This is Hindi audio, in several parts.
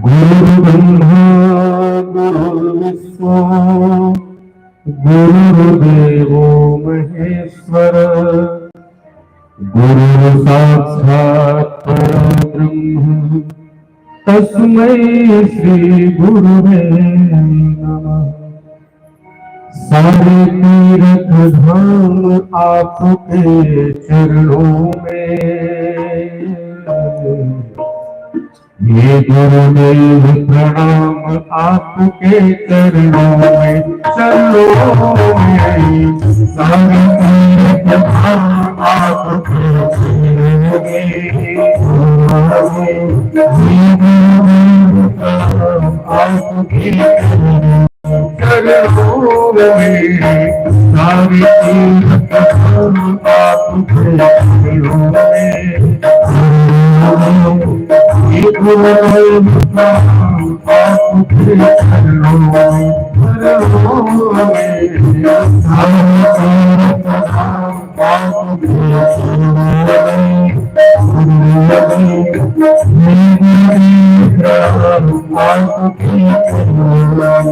गुरु ब्रह्मा गुरु विष्णु गुरुदेवो महेश्वर गुरु साक्षात् परब्रह्म तस्मै श्री गुरुवे नमः। सारे तीर्थ धाम आपके चरणों में, ये गुरुदेव प्रणाम आपके चरणों में। चलो सारे तीर्थ धाम आपके चरणों में, ये गुरुदेव प्रणाम आपके चरणों में। सारे तीर्थ धाम आपके चरणों में।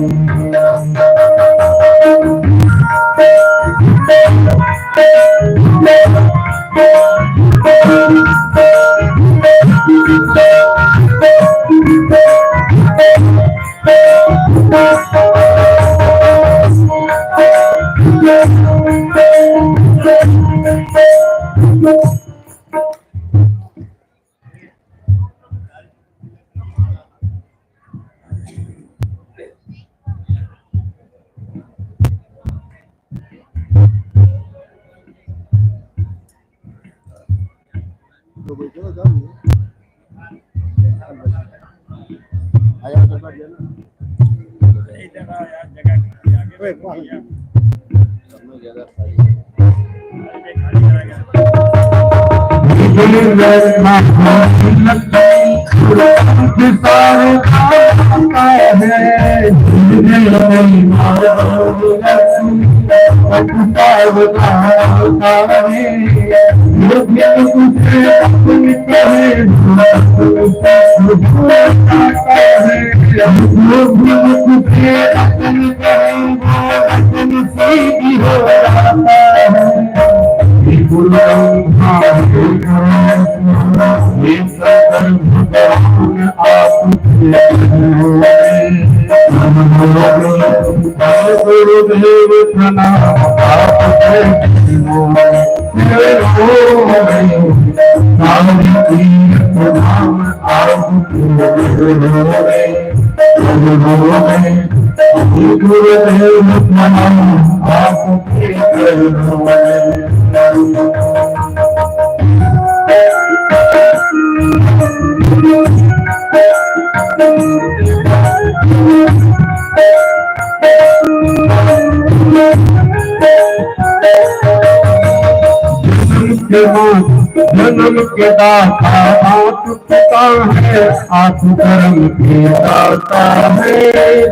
ये शंकर भगवान आपके गुरुदेव प्रणाम आपके नाम आपके गुरुदेव प्रणाम आपके जन्म के दाता आप पिता है आप कर्म के दाता है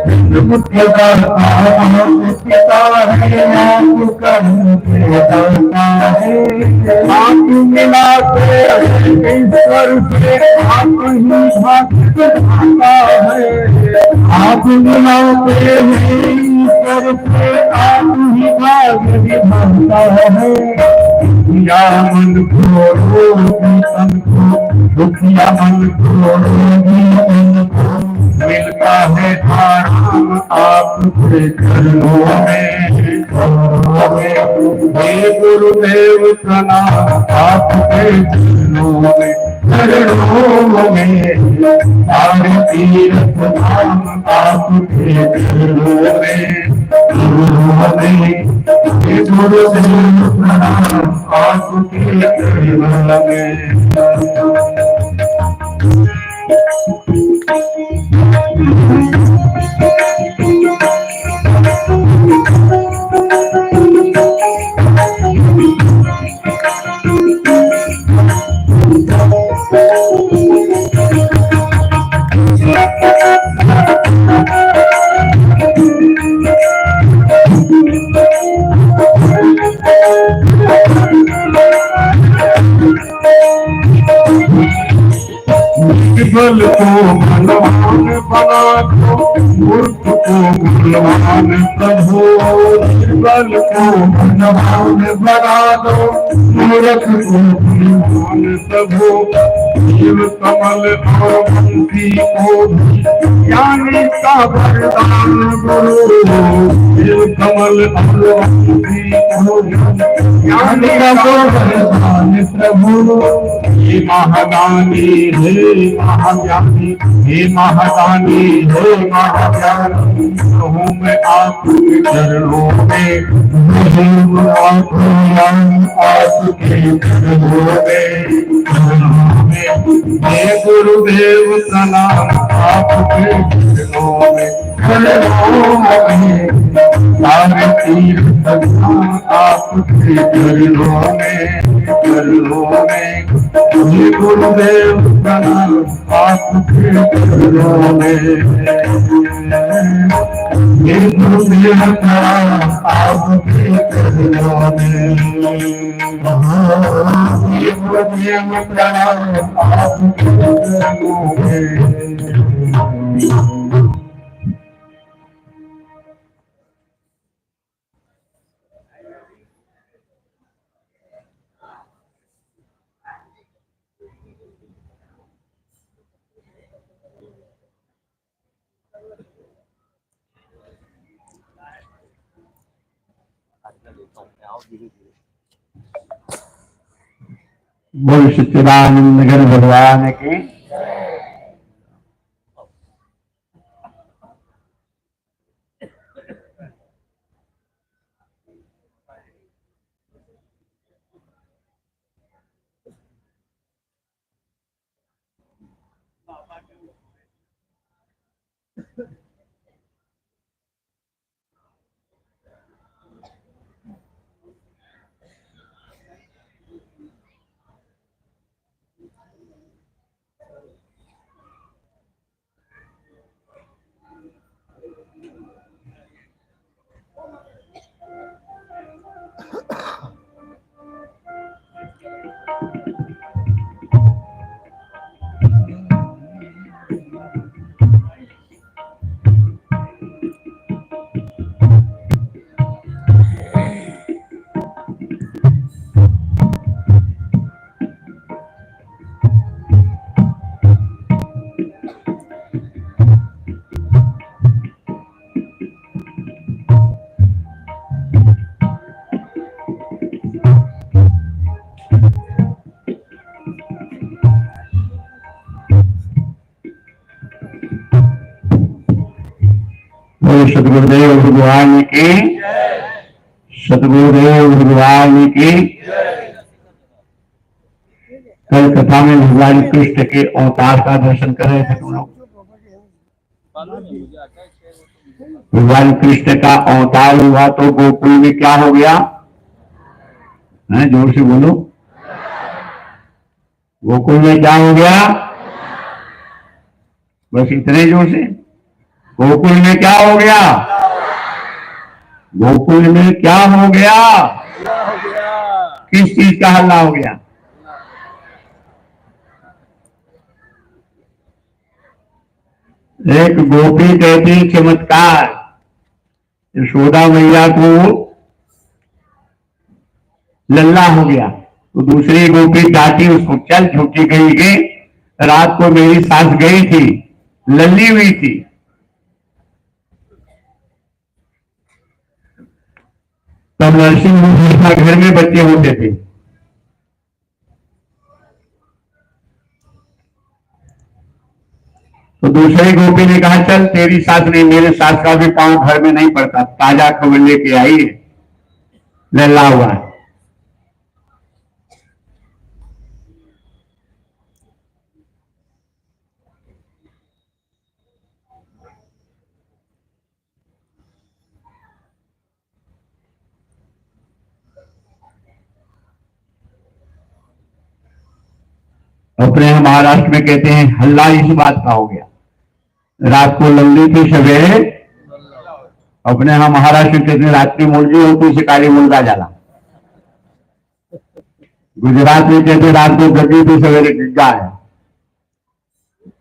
जन्म के दाता आप पिता है आप कर्म के दाता है आप मिलाते ईश्वर से आप ही भक्त दाता है आप मिलाते ईश्वर से आप ही भाग विधाता है दुखिया मन को रोगी तन को दुखिया मन को रोगी तन को मिलता है आराम आपके चरणों में हे गुरुदेव प्रणाम आपके चरणों में सारे तीर्थ धाम आपके चरणों में गुरुदेव प्रणाम आपके चरणों में बल को बलवान बना दो मूर्ख को बलवान प्रभु बल को बलवान बना दो मूर्ख को बलवान प्रभु शिव कमल और मंत्री को ज्ञानी का वरदान गुरु शिव कमल और मंत्री को ज्ञानी का वरदान प्रभु हे महादानी हे महाज्ञानी हे महादानी हे महाज्ञानी हूँ मैं आपके चरणों में आपके चरणों में हे गुरुदेव प्रणाम आपके चरणों में सारे तीर्थ आपके चरणों में हे गुरुदेव प्रणाम आपके चरणों में हे गुरुदेव प्रणाम आपके चरणों में हे गुरुदेव प्रणाम आपके चरणों में बोल सच्चिदानंद घन भगवान की बोलो सतगुरुदेव भगवान की, सतगुरुदेव भगवान की। कल कथा में भगवान कृष्ण के अवतार का दर्शन कर रहे थे तुम लोग। भगवान कृष्ण का अवतार हुआ तो गोकुल में क्या हो गया है? जोर से बोलो। गोकुल में क्या हो गया? बस इतने जोर से। गोकुल में क्या हो गया? गोकुल में क्या हो गया? किस चीज का हल्ला हो गया? एक गोपी कहती चमत्कार, यशोदा मैया को लल्ला हो गया तो दूसरी गोपी डांटी उसको, चल झूठी गई के, रात को मेरी सास गई थी, लल्ली हुई थी। तब नरसिंह घर में बच्चे होते थे। तो दूसरी गोपी ने कहा चल तेरी सास नहीं, मेरे सास का भी पांव घर में नहीं पड़ता, ताजा खबर लेके आई है, लल्ला हुआ है। अपने यहाँ महाराष्ट्र में कहते हैं हल्ला इस बात का हो गया, रात को लल्ली थी सवेरे। अपने यहाँ महाराष्ट्र में कहते हैं रात्रि मुर्गी होती से काली मुर्गा जाला। गुजरात में कहते रात को गड्डी थी सवेरे गिग्गा है।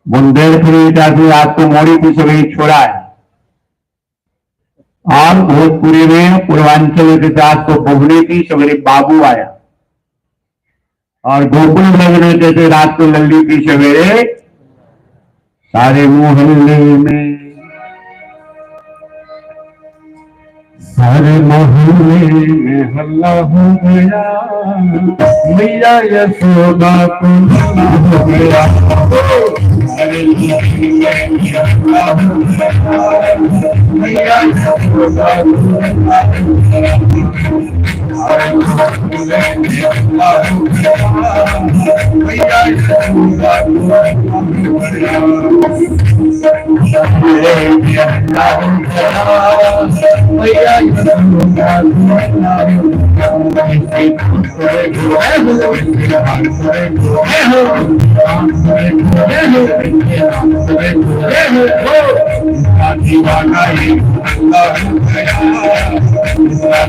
बुंदेलखंडी में रात को मोड़ी थी सवेरे छोड़ा है। और भोजपुरी में पूर्वांचल के रात को बोगनी थी सवेरे बाबू आया। और गोकुल में कहते रात को लल्ली थी सवेरे सारे मोहल्ले में, सारे मोहल्ले में हल्ला हो गया, मैया यशोदा को हल्ला हो गया। मैया यशोदा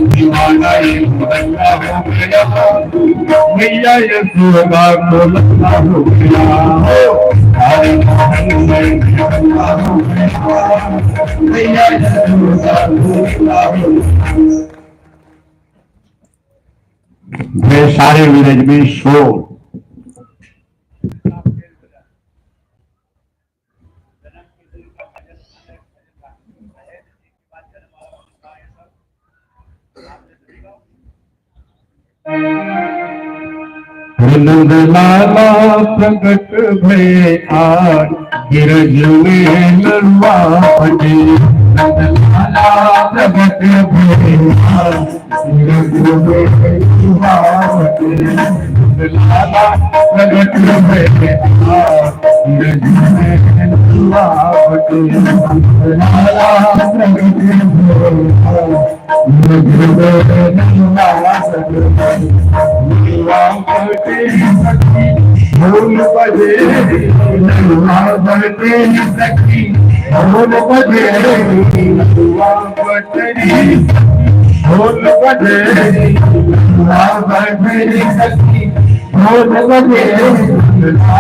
दीवाना ये मैया यशोदा को लल्ला हो गया। मैया यशोदा को सारे विलेज में शोर। नंद लाला प्रकट भये आज गिरज में नरवा पटे। नंद लाला प्रकट भये आज गिरज में नरवा पटे। नंद लाला प्रकट भये आज गिरज में नरवा पटे। नंद लाला प्रकट भये आज गिरज में नरवा पटे। ढोल बजे नरुआ बढ़ते सखी, ढोल बजे नरुआ बढ़ते, ढोल बजे नरुआ बढ़ते सखी, ढोल बजे नरुआ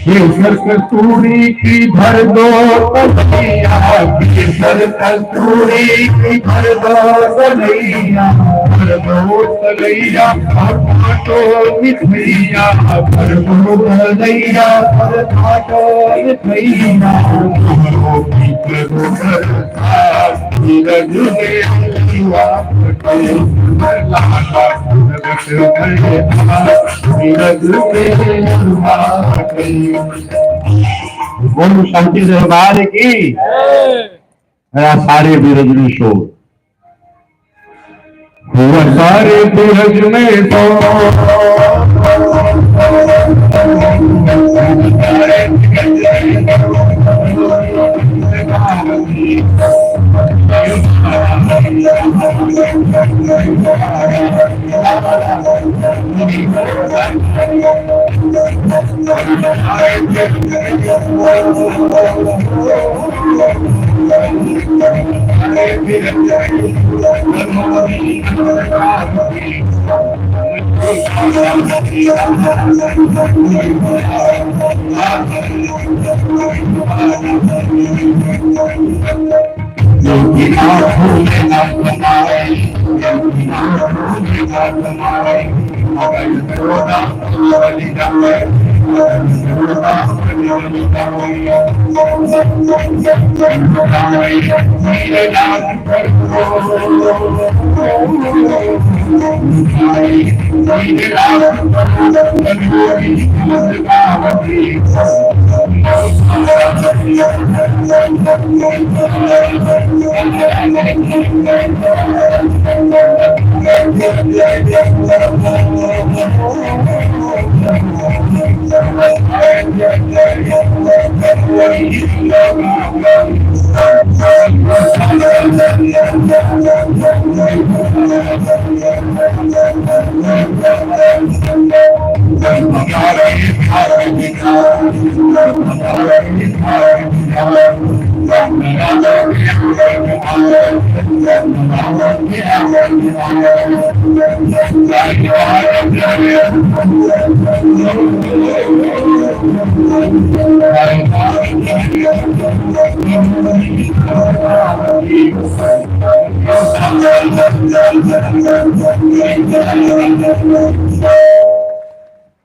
केसर कस्तूरी की भर दो कन्हैया, केसर कस्तूरी की भर दो कन्हैया, भर भरभोतलैया भाटो मिठैया भरभोतलैया भाटो मिठैया बोलो शांति दरबार की मेरा सारे बिरजनी शोर हुआ सारे बिरज में तो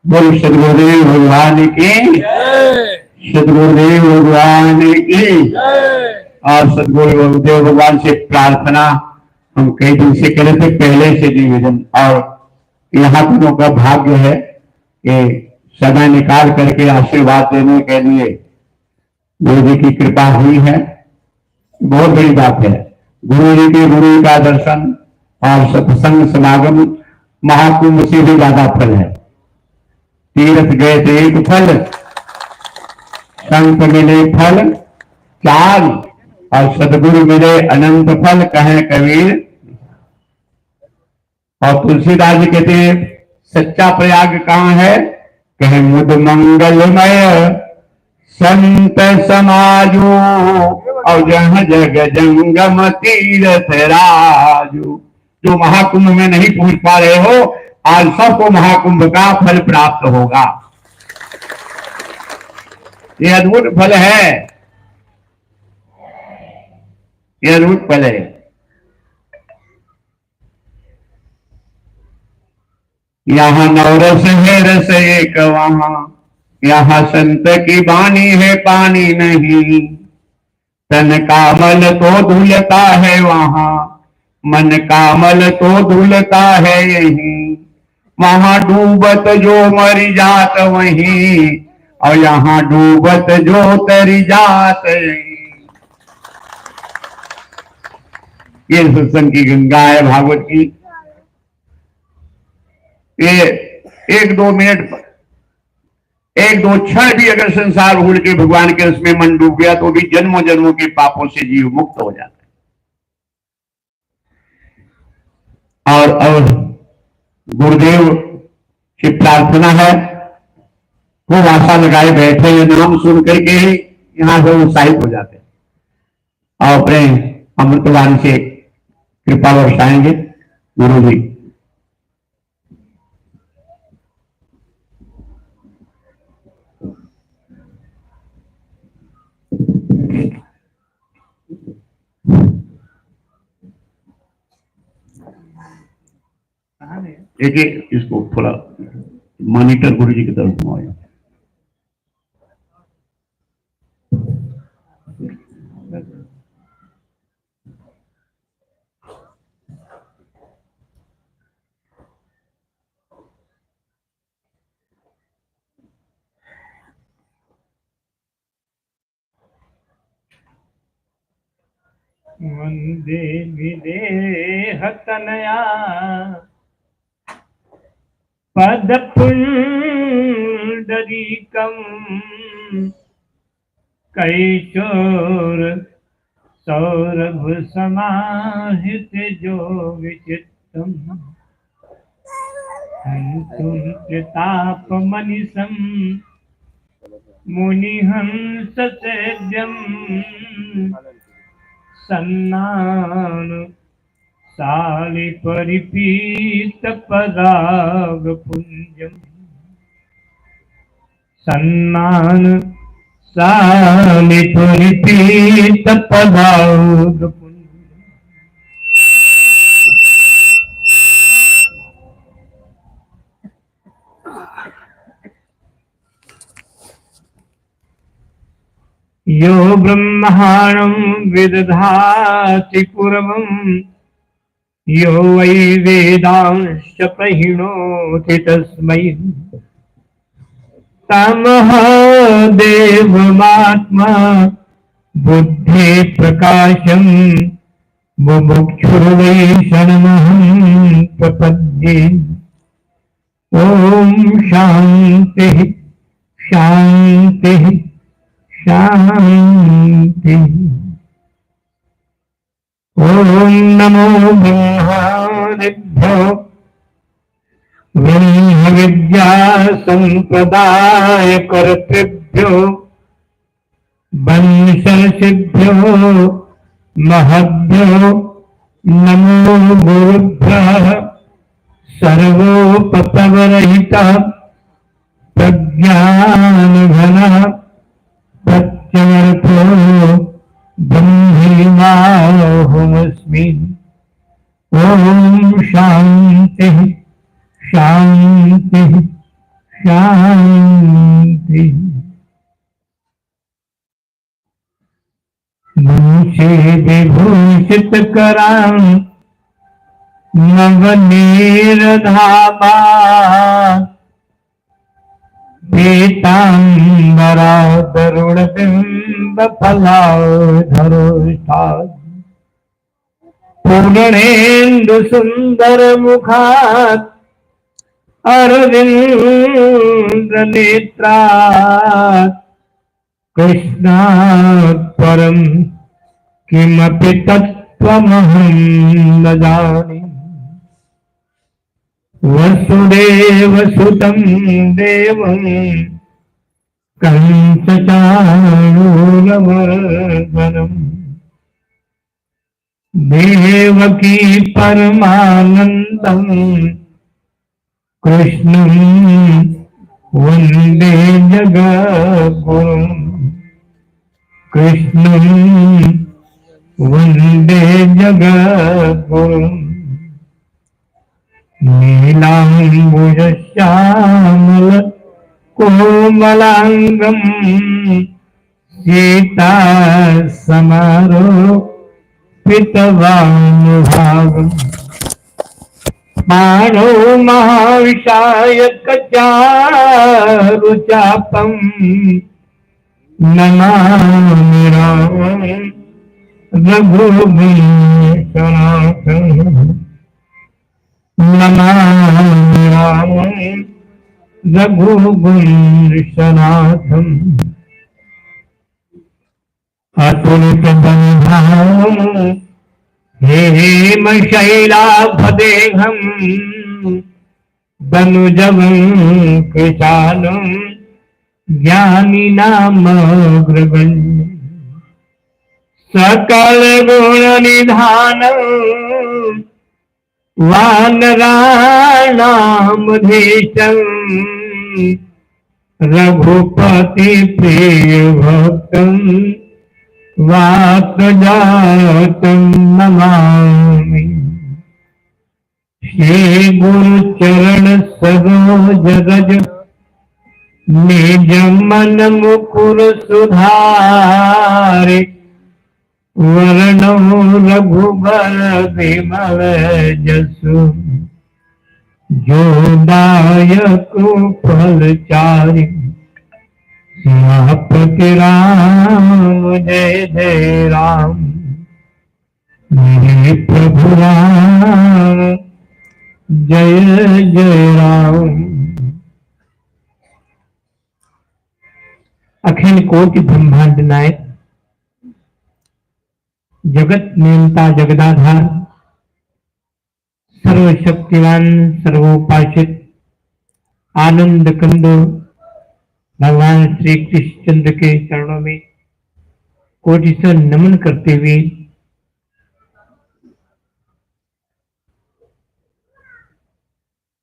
बोल सदगुरुदेव भगवान की सदगुरुदेव भगवान की और सदगुरुदेव भगवान से प्रार्थना हम कई दिन से करे थे पहले से निवेदन और यहाँ दोनों का भाग्य है कि समय निकाल करके आशीर्वाद देने के लिए गुरु जी की कृपा हुई है। बहुत बड़ी बात है। गुरु जी के गुरु का दर्शन और सत्संग समागम महाकुंभ से भी ज्यादा फल है। तीर्थ गए थे एक फल, संत मिले फल चार और सदगुरु मिले अनंत फल कहे कबीर। और तुलसीदास जी कहते हैं सच्चा प्रयाग कहाँ है? कहे मुद मंगलमय संत समाजो और जहाँ जग जंगम तीर्थ राजू। जो महाकुंभ में नहीं पहुंच पा रहे हो आज सबको महाकुंभ का फल प्राप्त होगा। ये अद्भुत फल है, ये अद्भुत फल है। यहाँ नवरस है रस एक वहां, यहाँ संत की वाणी है पानी नहीं। तन कामल तो धुलता है वहां, मन कामल तो धुलता है यही। वहां डूबत जो मरी जात वहीं, और यहाँ डूबत जो तरी जात यहीं। ये सत्संग की गंगा है भागवत की। ये एक दो मिनट एक दो क्षण भी अगर संसार भूल के भगवान के उसमें मन डूब गया तो भी जन्मों जन्मों के पापों से जीव मुक्त हो जाता है। और गुरुदेव की प्रार्थना है, खूब आशा लगाए बैठे हैं, नाम सुन करके ही यहां से उत्साहित हो जाते हैं और अपने अमृतवाणी से कृपा बरसाएंगे गुरु जी। एक इसको थोड़ा मॉनिटर गुरु जी की तरफ घुमाओ। वंदे विदेह तनया पद पुंडरीकम कैशोर सौरभ समाहित जो विचित्रम हंतुम प्रताप मनिषम मुनिहंस सेव्यम सन्नान साली परिपीत पराग पुंजम सन्नान साली परिपीत पराग पुंजम। यो ब्रह्माणं विदधाति पूर्वम् यो वै वेदांश्च प्रहिणोति तस्मै तमः देवमात्मा बुद्धि प्रकाशम् मुमुक्षुर्वै शरणमहं प्रपद्ये। ओम शांति शांति शांति। ओम नमो ब्रह्मादिभ्यो ब्रह्म विद्या संप्रदाय कर्तृभ्यो वंशर्षिभ्यो महद्भ्यो नमो गुरुभ्यः सर्वोपतवरहितः प्रज्ञानघनः प्रत्यवर्तो ब्रह्मैवाहमस्मि। ओम शांति शांति शांति। मुझे विभूषित करां नवनीरधामा पीतांबरा गरुड़बिंब फलाधरोष्ठात् पूर्णेन्दु सुंदर मुखात् अरविंद नेत्रात् कृष्णात् परं किमपि तत्त्वमहं न जाने। वसुदेवसुतं देवं कंसचाणूरमर्दनम् देवकी परमानन्दं कृष्णं वन्दे जगद्गुरुम् कृष्णं वन्दे जगद्गुरुम्। नीलाम्बुजश्यामल कोमलांगं सीता समारोपितवानुभागम् मानो महाविशायक चारुचापं नमामि रामं रघुवंशनाथम् नमामि रामं रघुवंशनाथम्। अतुलितबन्धां हेमशैलाभदेहं दनुजवं कृशानं ज्ञानिनामग्रगण्यम् सकलगुणनिधानं वानराणामधीशं रघुपति प्रियभक्तं वाक्जातं नमामि। श्री गुरु चरण सरोज रज निज मन मुकुर सुधारे वरणो रघुबर विमल जसु जो दायक फल चारि सियापति राम जय जय राम। मेरे प्रभु राम जय जय राम। अखिल कोटि ब्रह्मांड नायक जगत नियंता जगदाधार सर्वशक्तिवान सर्वोपासित आनंद कंद भगवान श्री कृष्णचंद्र के चरणों में कोटि से नमन करते हुए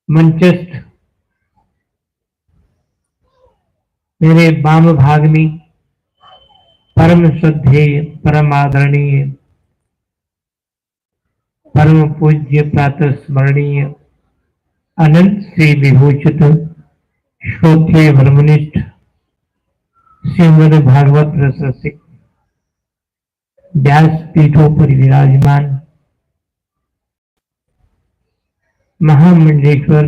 मंचस्थ मेरे वाम भाग में परम श्रद्धेय परम आदरणीय परम पूज्य प्रातः स्मरणीय अनंत श्री विभूषित श्रोत्रिय ब्रह्मनिष्ठ श्रीमद् भागवत रसिक व्यास पीठों पर विराजमान महामंडलेश्वर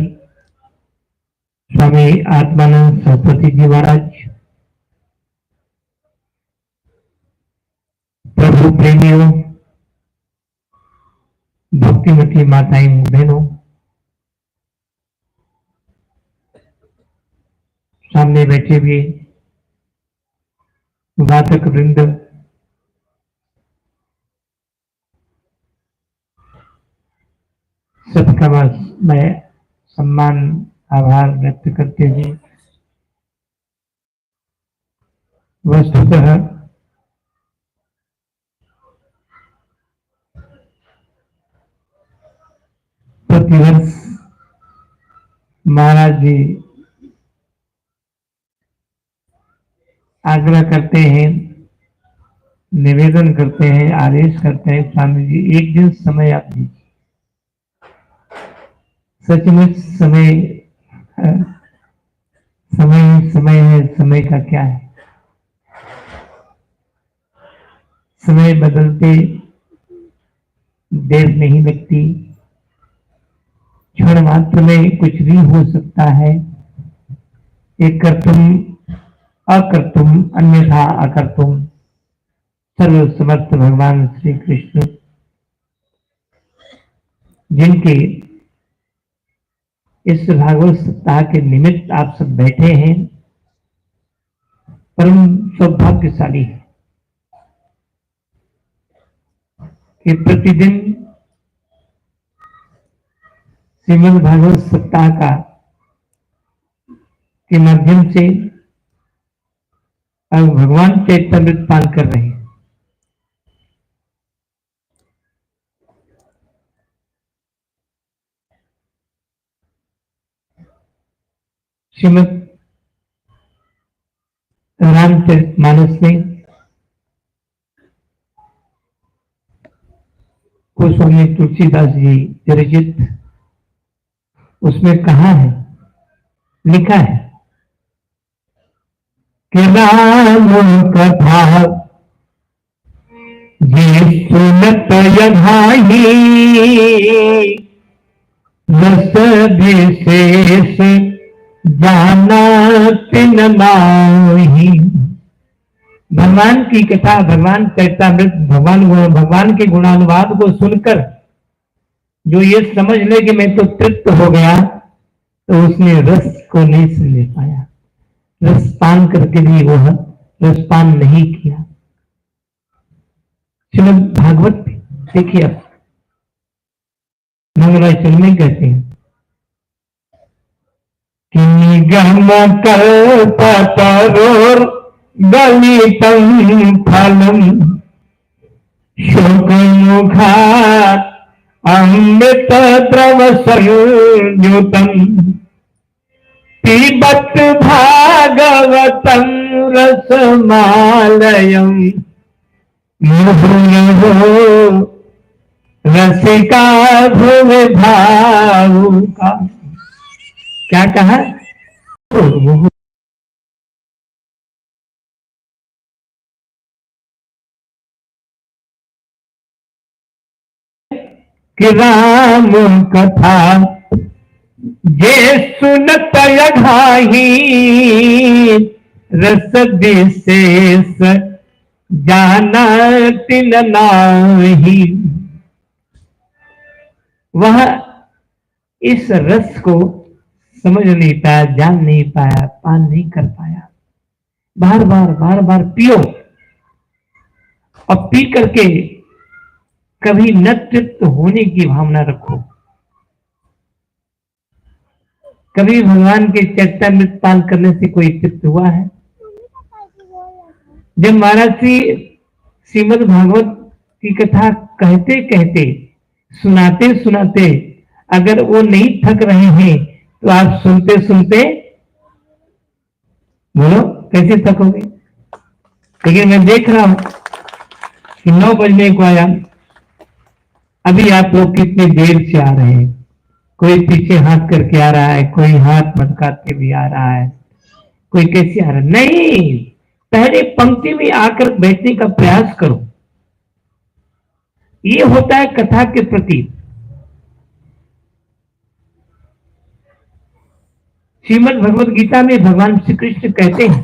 स्वामी आत्मानंद सरस्वती जी महाराज, प्रभु प्रेमियों, भक्तिमती माताएं बहनों, सामने बैठे हुए वादक वृंद, सबका मैं सम्मान आभार व्यक्त करते हुए वस्तुतः प्रतिवर्ष महाराज जी आग्रह करते हैं, निवेदन करते हैं, आदेश करते हैं, स्वामी जी एक दिन समय आप दीजिए। सचमुच समय समय है, समय का क्या है। समय बदलते देर नहीं लगती, क्षण मात्र में कुछ भी हो सकता है। एक कर्तुम अकर्तुम अन्यथा अकर्तुम सर्व समर्थ भगवान श्री कृष्ण जिनके इस भागवत सप्ताह के निमित्त आप सब बैठे हैं, परम सौभाग्यशाली है कि प्रतिदिन श्रीमद् भागवत सप्ताह का के माध्यम से अब भगवान चैतन्यमृत पान कर रहे हैं। श्रीमद् रामचरितमानस में गोस्वामी तुलसीदास जी विरचित, उसमें कहा है, लिखा है कि राम कथा ये सुनत यधाही रस विशेष जाना तिन नाहि। भगवान की कथा, भगवान चरितामृत, भगवान के गुणानुवाद को सुनकर जो ये समझ ले कि मैं तो तृप्त हो गया, तो उसने रस को नहीं समझ पाया, रसपान करके भी वह रसपान नहीं किया। श्रीमद् भागवत देखिए, अब मंगलाचरण में कहते हैं कि निगम कल्पतरोर गलितं फलम शोकमुखा अमृत द्रव संयुतम पिबत भागवतं रसमालयम् मुहुर्मुहुः रसिका भुव भाव का। क्या कहा? कि राम कथा जे सुनत अघाही, रस विशेष जाना तिन नाही। वह इस रस को समझ नहीं पाया, जान नहीं पाया, पान नहीं कर पाया। बार बार पियो, और पी करके कभी न तृप्त होने की भावना रखो। कभी भगवान के चरितामृत पान करने से कोई तृप्त हुआ है? जब महाराज श्री श्रीमद् भागवत की कथा कहते कहते, सुनाते सुनाते अगर वो नहीं थक रहे हैं, तो आप सुनते सुनते बोलो कैसे थकोगे? लेकिन मैं देख रहा हूं कि 9 बजने को आया, अभी आप लोग कितनी देर से आ रहे हैं। कोई पीछे हाथ करके आ रहा है, कोई हाथ मटकाते भी आ रहा है, कोई कैसे आ रहा है। नहीं, पहले पंक्ति में आकर बैठने का प्रयास करो। ये होता है कथा के प्रति। श्रीमद् भगवद गीता में भगवान श्री कृष्ण कहते हैं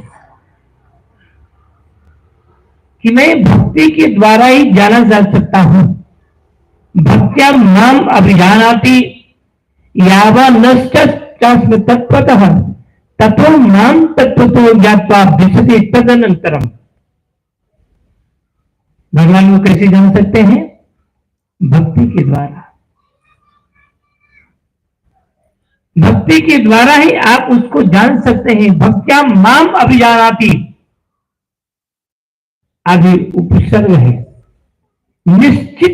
कि मैं भक्ति के द्वारा ही जाना जा सकता हूं। भक्त्या नाम अभिजानाति यावा नश्चास्म तत्त्वतः ततो नाम तत्त्वतो ज्ञात्वा विशति तदनंतरम। भगवान को कैसे जान सकते हैं? भक्ति के द्वारा। भक्ति के द्वारा ही आप उसको जान सकते हैं। भक्त्या माम अभिजानाति, अभी उपसर्ग है, निश्चित